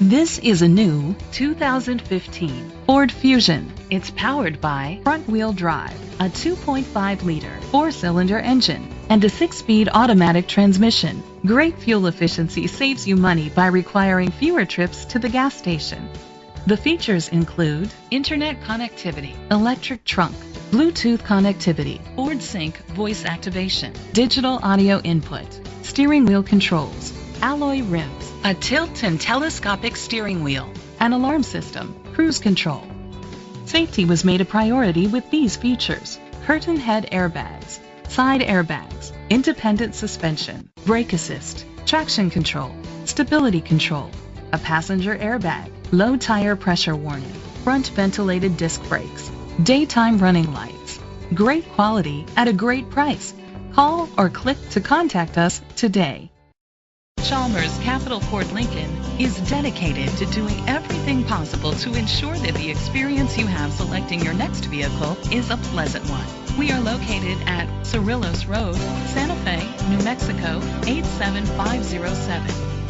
This is a new 2015 Ford Fusion. It's powered by front-wheel drive, a 2.5-liter four-cylinder engine, and a 6-speed automatic transmission. Great fuel efficiency saves you money by requiring fewer trips to the gas station. The features include internet connectivity, electric trunk, Bluetooth connectivity, Ford Sync voice activation, digital audio input, steering wheel controls, alloy rims, a tilt and telescopic steering wheel, an alarm system, cruise control. Safety was made a priority with these features: curtain head airbags, side airbags, independent suspension, brake assist, traction control, stability control, a passenger airbag, low tire pressure warning, front ventilated disc brakes, daytime running lights. Great quality at a great price. Call or click to contact us today. Chalmers Capital Ford Lincoln is dedicated to doing everything possible to ensure that the experience you have selecting your next vehicle is a pleasant one. We are located at Cerrillos Road, Santa Fe, New Mexico 87507.